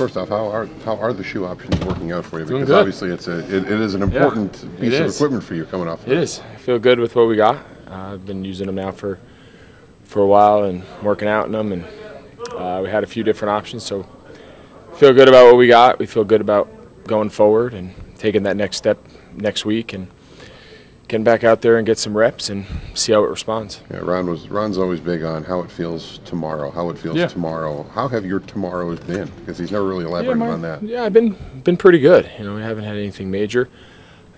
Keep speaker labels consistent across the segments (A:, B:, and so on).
A: First off, how are the shoe options working out for you?
B: Doing
A: Because
B: good.
A: obviously it is an important piece of equipment for you coming off.
B: It is. I feel good with what we got. I've been using them now for a while and working out in them, and we had a few different options. So feel good about what we got. We feel good about going forward and taking that next step next week and getting back out there and get some reps and see how it responds.
A: Yeah, Ron's always big on how it feels tomorrow. Tomorrow. How have your tomorrows been? Because he's never really elaborated on that.
B: Yeah, I've been pretty good. We haven't had anything major.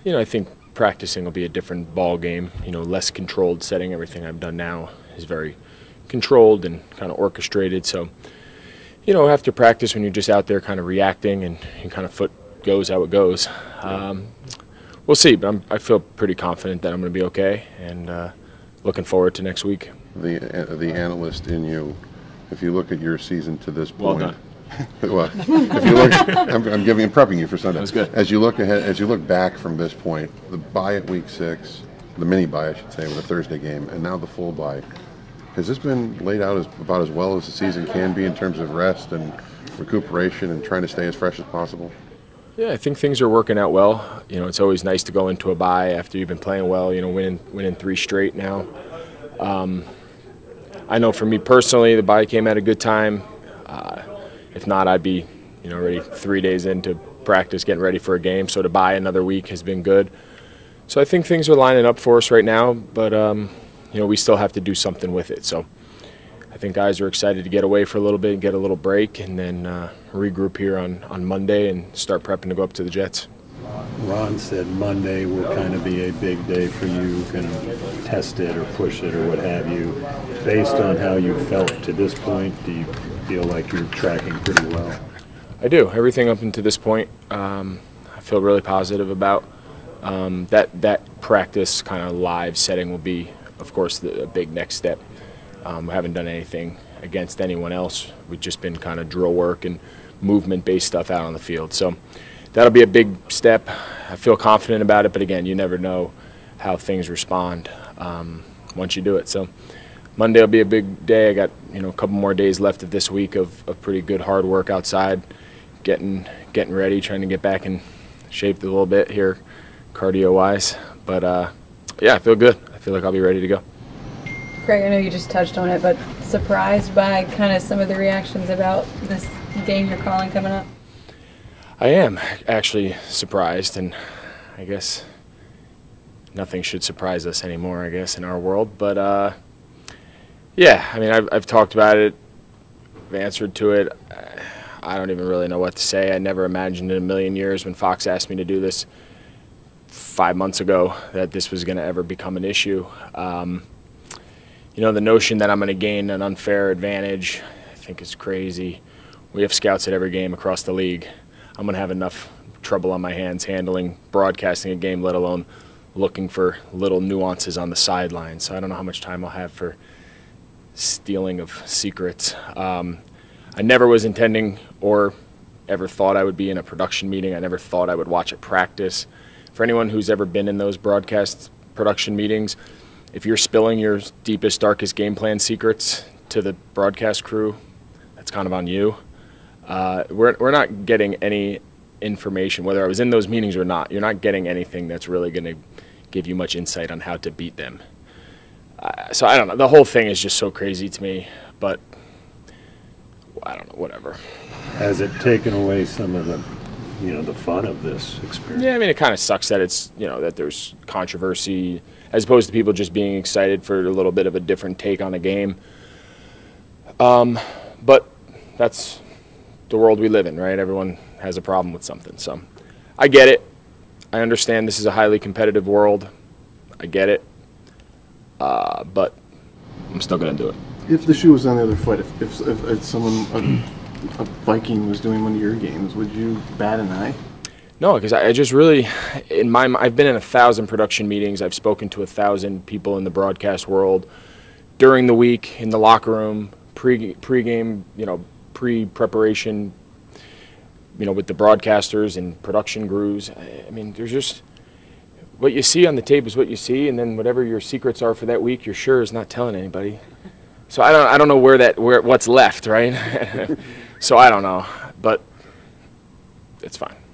B: I think practicing will be a different ball game. Less controlled setting. Everything I've done now is very controlled and kind of orchestrated. So, after practice, when you're just out there kind of reacting and kind of foot goes how it goes. We'll see, but I feel pretty confident that I'm going to be okay, and looking forward to next week.
A: The analyst in you, if you look at your season to this point,
B: well done.
A: Well, if you look, I'm prepping you for Sunday.
B: That was good.
A: As you look ahead, as you look back from this point, the bye at week 6, the mini bye, I should say, with a Thursday game, and now the full bye. Has this been laid out about as well as the season can be in terms of rest and recuperation and trying to stay as fresh as possible?
B: Yeah, I think things are working out well. It's always nice to go into a bye after you've been playing well, winning 3 straight now. I know for me personally, the bye came at a good time. If not, I'd be, already 3 days into practice getting ready for a game. So to bye another week has been good. So I think things are lining up for us right now, but, we still have to do something with it. So I think guys are excited to get away for a little bit and get a little break and then regroup here on Monday and start prepping to go up to the Jets.
C: Ron said Monday will kind of be a big day for you, kind of test it or push it or what have you. Based on how you felt to this point, do you feel like you're tracking pretty well?
B: I do. Everything up until this point, I feel really positive about. That practice kind of live setting will be, of course, the big next step. We haven't done anything against anyone else. We've just been kind of drill work and movement-based stuff out on the field. So that'll be a big step. I feel confident about it, but again, you never know how things respond once you do it. So Monday will be a big day. I got a couple more days left of this week of pretty good hard work outside, getting ready, trying to get back in shape a little bit here, cardio-wise. But yeah, I feel good. I feel like I'll be ready to go.
D: Greg, I know you just touched on it, but surprised by kind of some of the reactions about this game you're calling coming up?
B: I am actually surprised, and I guess nothing should surprise us anymore, I guess, in our world. But, yeah, I mean, I've talked about it, I've answered to it. I don't even really know what to say. I never imagined in a million years when Fox asked me to do this 5 months ago that this was going to ever become an issue. The notion that I'm going to gain an unfair advantage, I think is crazy. We have scouts at every game across the league. I'm going to have enough trouble on my hands handling broadcasting a game, let alone looking for little nuances on the sideline. So I don't know how much time I'll have for stealing of secrets. I never was intending or ever thought I would be in a production meeting. I never thought I would watch a practice. For anyone who's ever been in those broadcast production meetings, if you're spilling your deepest, darkest game plan secrets to the broadcast crew, that's kind of on you. We're not getting any information, whether I was in those meetings or not. You're not getting anything that's really going to give you much insight on how to beat them. So I don't know. The whole thing is just so crazy to me, but I don't know, whatever.
C: Has it taken away some of the fun of this experience?
B: Yeah, I mean, it kind of sucks that it's, that there's controversy as opposed to people just being excited for a little bit of a different take on a game. But that's the world we live in, right? Everyone has a problem with something. So I get it. I understand this is a highly competitive world. I get it. But I'm still going to do it.
E: If the shoe was on the other foot, if someone, a Viking was doing one of your games, would you bat an eye?
B: No, because I just really, I've been in 1,000 production meetings. I've spoken to 1,000 people in the broadcast world during the week, in the locker room, pre-game, pre-preparation, with the broadcasters and production crews. I mean, there's just, what you see on the tape is what you see, and then whatever your secrets are for that week, you're sure is not telling anybody. So I don't know what's left, right? So I don't know, but it's fine.